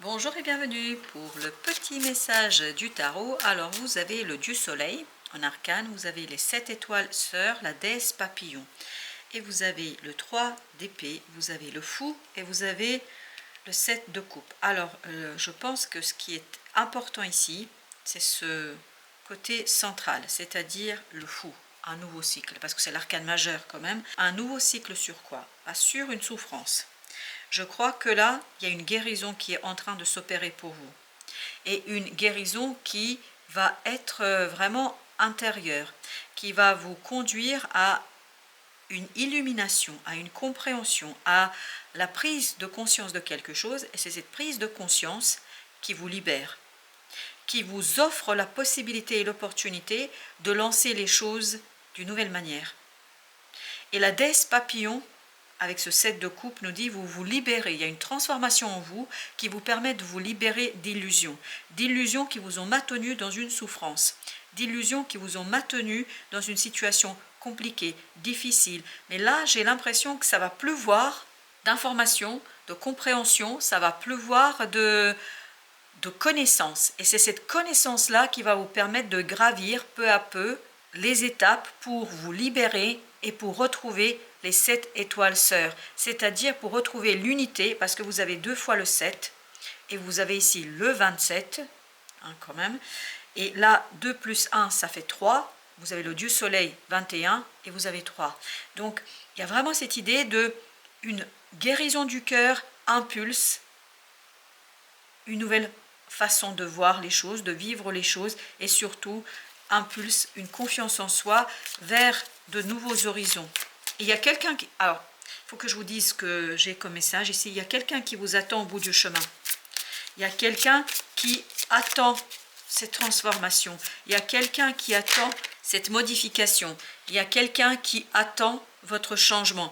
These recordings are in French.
Bonjour et bienvenue pour le petit message du tarot. Alors vous avez le dieu soleil en arcane, vous avez les 7 étoiles sœurs, la déesse papillon. Et vous avez le 3 d'épée, vous avez le fou et vous avez le 7 de coupe. Alors je pense que ce qui est important ici, c'est ce côté central, c'est-à-dire le fou. Un nouveau cycle, parce que c'est l'arcane majeur quand même. Un nouveau cycle sur quoi? Sur une souffrance. Je crois que là, il y a une guérison qui est en train de s'opérer pour vous. Et une guérison qui va être vraiment intérieure, qui va vous conduire à une illumination, à une compréhension, à la prise de conscience de quelque chose. Et c'est cette prise de conscience qui vous libère, qui vous offre la possibilité et l'opportunité de lancer les choses d'une nouvelle manière. Et la déesse papillon, avec ce 7 de coupe, nous dit vous vous libérez. Il y a une transformation en vous qui vous permet de vous libérer d'illusions. D'illusions qui vous ont maintenu dans une souffrance. D'illusions qui vous ont maintenu dans une situation compliquée, difficile. Mais là, j'ai l'impression que ça va pleuvoir d'informations, de compréhension, ça va pleuvoir de connaissances. Et c'est cette connaissance-là qui va vous permettre de gravir peu à peu les étapes pour vous libérer et pour retrouver les 7 étoiles sœurs, c'est-à-dire pour retrouver l'unité, parce que vous avez 2 fois le 7, et vous avez ici le 27, quand même, et là 2 plus 1 ça fait 3, vous avez le dieu soleil 21, et vous avez 3. Donc il y a vraiment cette idée de une guérison du cœur, impulse, une nouvelle façon de voir les choses, de vivre les choses, et surtout impulse une confiance en soi vers de nouveaux horizons. Et il y a quelqu'un qui... Alors, il faut que je vous dise ce que j'ai comme message ici. Il y a quelqu'un qui vous attend au bout du chemin. Il y a quelqu'un qui attend cette transformation. Il y a quelqu'un qui attend cette modification. Il y a quelqu'un qui attend votre changement.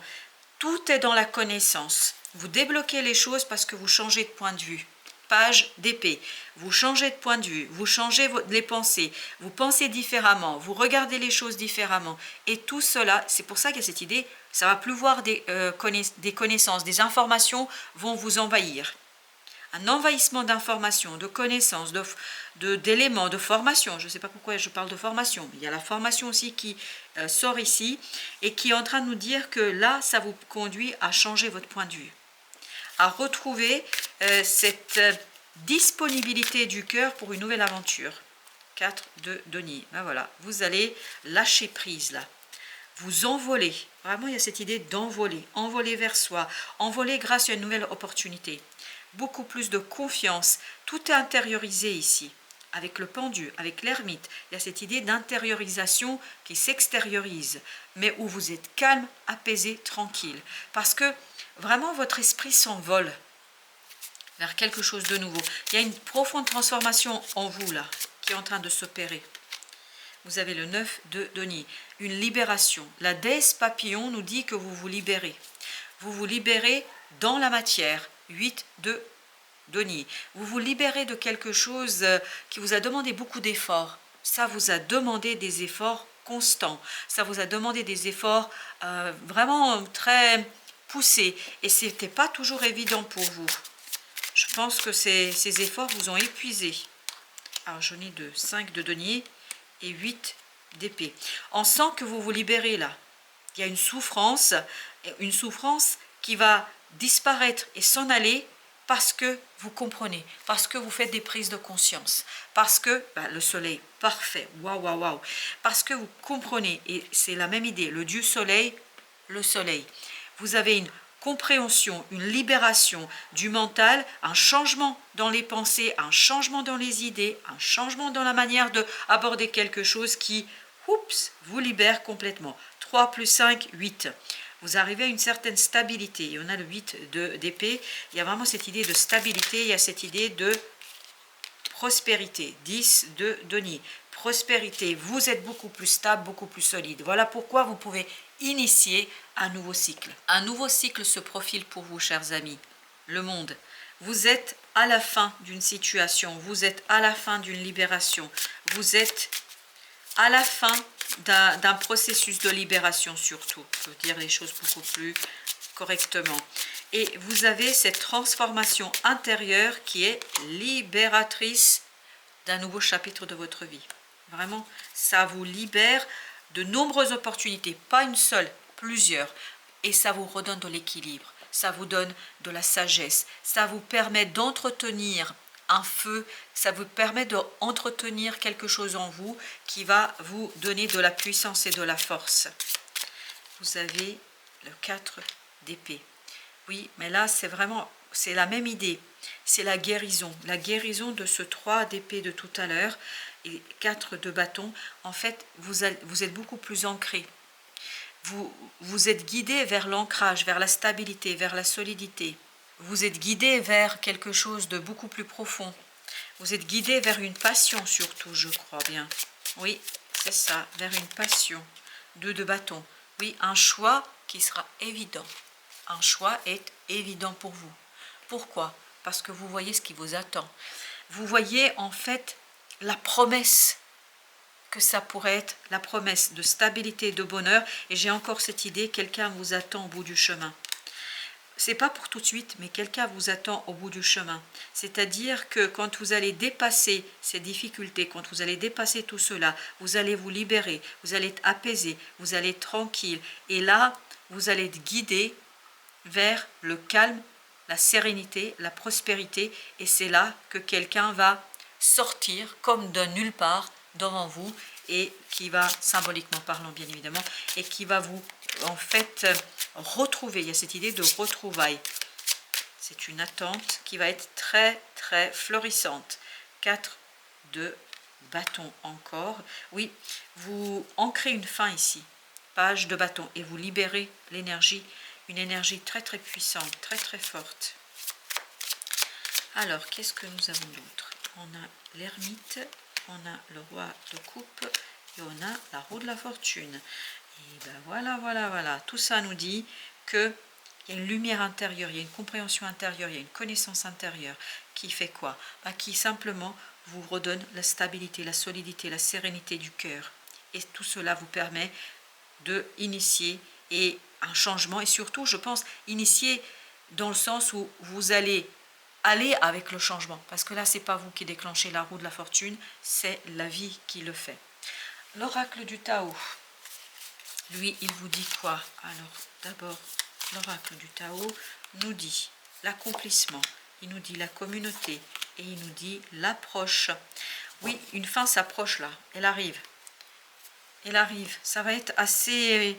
Tout est dans la connaissance. Vous débloquez les choses parce que vous changez de point de vue. Page d'épée, vous changez de point de vue, vous changez les pensées, vous pensez différemment, vous regardez les choses différemment. Et tout cela, c'est pour ça qu'il y a cette idée, ça va pleuvoir des connaissances, des informations vont vous envahir. Un envahissement d'informations, de connaissances, d'éléments, de formation. Je ne sais pas pourquoi je parle de formation. Il y a la formation aussi qui sort ici et qui est en train de nous dire que là, ça vous conduit à changer votre point de vue, à retrouver cette disponibilité du cœur pour une nouvelle aventure. 4 de denier. Ben voilà, vous allez lâcher prise là. Vous envoler. Vraiment, il y a cette idée d'envoler. Envoler vers soi. Envoler grâce à une nouvelle opportunité. Beaucoup plus de confiance. Tout est intériorisé ici. Avec le pendu, avec l'ermite, il y a cette idée d'intériorisation qui s'extériorise, mais où vous êtes calme, apaisé, tranquille. Parce que vraiment, votre esprit s'envole vers quelque chose de nouveau. Il y a une profonde transformation en vous, là, qui est en train de s'opérer. Vous avez le 9 de denier, une libération. La déesse papillon nous dit que vous vous libérez. Vous vous libérez dans la matière. 8 de denier. Vous vous libérez de quelque chose qui vous a demandé beaucoup d'efforts. Ça vous a demandé des efforts constants. Ça vous a demandé des efforts vraiment très poussés. Et ce n'était pas toujours évident pour vous. Je pense que ces efforts vous ont épuisé. Alors j'en ai 2, 5 de denier et 8 d'épée. On sent que vous vous libérez là. Il y a une souffrance qui va disparaître et s'en aller parce que vous comprenez, parce que vous faites des prises de conscience, parce que, le soleil, parfait, waouh, waouh, waouh, parce que vous comprenez, et c'est la même idée, le dieu soleil, le soleil. Vous avez une compréhension, une libération du mental, un changement dans les pensées, un changement dans les idées, un changement dans la manière d'aborder quelque chose qui, oups, vous libère complètement. 3 plus 5, 8. Vous arrivez à une certaine stabilité. Et on a le 8 d'épée. Il y a vraiment cette idée de stabilité, il y a cette idée de prospérité. 10 de denier. Prospérité, vous êtes beaucoup plus stable, beaucoup plus solide. Voilà pourquoi vous pouvez initier un nouveau cycle. Un nouveau cycle se profile pour vous, chers amis. Le monde. Vous êtes à la fin d'une situation, vous êtes à la fin d'une libération, vous êtes à la fin d'un processus de libération surtout. Je veux dire les choses beaucoup plus correctement. Et vous avez cette transformation intérieure qui est libératrice d'un nouveau chapitre de votre vie. Vraiment, ça vous libère de nombreuses opportunités, pas une seule, plusieurs. Et ça vous redonne de l'équilibre, ça vous donne de la sagesse, ça vous permet d'entretenir un feu, ça vous permet d'entretenir quelque chose en vous qui va vous donner de la puissance et de la force. Vous avez le 4 d'épée. Oui, mais là, c'est vraiment, c'est la même idée. C'est la guérison de ce 3 d'épée de tout à l'heure et 4 de bâton. En fait, vous êtes beaucoup plus ancré. Vous êtes guidé vers l'ancrage, vers la stabilité, vers la solidité. Vous êtes guidé vers quelque chose de beaucoup plus profond. Vous êtes guidé vers une passion surtout, je crois bien. Oui, c'est ça, vers une passion. 2 de bâton. Oui, un choix qui sera évident. Un choix est évident pour vous. Pourquoi? Parce que vous voyez ce qui vous attend. Vous voyez en fait la promesse que ça pourrait être, la promesse de stabilité et de bonheur. Et j'ai encore cette idée, quelqu'un vous attend au bout du chemin. C'est pas pour tout de suite, mais quelqu'un vous attend au bout du chemin. C'est-à-dire que quand vous allez dépasser ces difficultés, quand vous allez dépasser tout cela, vous allez vous libérer, vous allez être apaisé, vous allez être tranquille. Et là, vous allez être guidé vers le calme, la sérénité, la prospérité. Et c'est là que quelqu'un va sortir comme de nulle part devant vous et qui va, symboliquement parlant bien évidemment, et qui va vous en fait retrouver. Il y a cette idée de retrouvailles. C'est une attente qui va être très très florissante. 4 de bâton encore. Oui, vous ancrez une fin ici. Page de bâton et vous libérez l'énergie, une énergie très très puissante, très très forte. Alors, qu'est-ce que nous avons d'autre? On a l'ermite, on a le roi de coupe et on a la roue de la fortune. Et ben voilà. Tout ça nous dit qu'il y a une lumière intérieure, il y a une compréhension intérieure, il y a une connaissance intérieure qui fait quoi? Qui simplement vous redonne la stabilité, la solidité, la sérénité du cœur. Et tout cela vous permet de initier un changement et surtout, je pense, initier dans le sens où vous allez aller avec le changement. Parce que là, ce n'est pas vous qui déclenchez la roue de la fortune, c'est la vie qui le fait. L'oracle du Tao. Lui, il vous dit quoi? Alors, d'abord, l'oracle du Tao nous dit l'accomplissement, il nous dit la communauté et il nous dit l'approche. Oui, une fin s'approche là, elle arrive. Elle arrive. Ça va être assez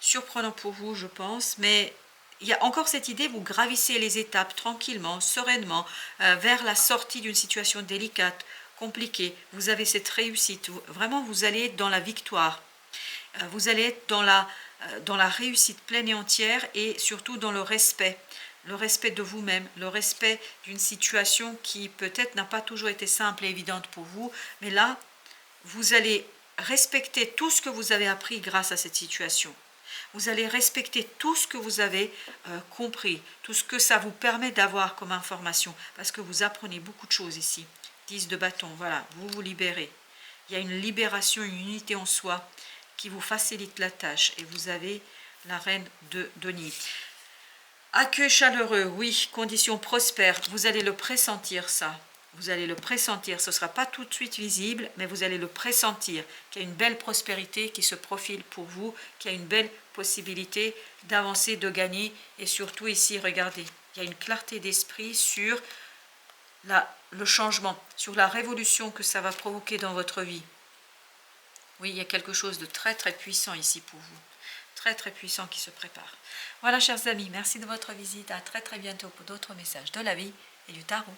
surprenant pour vous, je pense, mais il y a encore cette idée, vous gravissez les étapes tranquillement, sereinement, vers la sortie d'une situation délicate, compliquée. Vous avez cette réussite, vraiment vous allez être dans la victoire. Vous allez être dans la réussite pleine et entière et surtout dans le respect de vous-même, le respect d'une situation qui peut-être n'a pas toujours été simple et évidente pour vous, mais là, vous allez respecter tout ce que vous avez appris grâce à cette situation. Vous allez respecter tout ce que vous avez compris, tout ce que ça vous permet d'avoir comme information, parce que vous apprenez beaucoup de choses ici. 10 de bâton, voilà, vous vous libérez. Il y a une libération, une unité en soi qui vous facilite la tâche. Et vous avez la reine de denier. Accueil chaleureux, oui, conditions prospères, vous allez le pressentir ça. Vous allez le pressentir, ce ne sera pas tout de suite visible, mais vous allez le pressentir, qu'il y a une belle prospérité qui se profile pour vous, qu'il y a une belle possibilité d'avancer, de gagner. Et surtout ici, regardez, il y a une clarté d'esprit sur le changement, sur la révolution que ça va provoquer dans votre vie. Oui, il y a quelque chose de très très puissant ici pour vous. Très très puissant qui se prépare. Voilà chers amis, merci de votre visite. À très très bientôt pour d'autres messages de la vie et du tarot.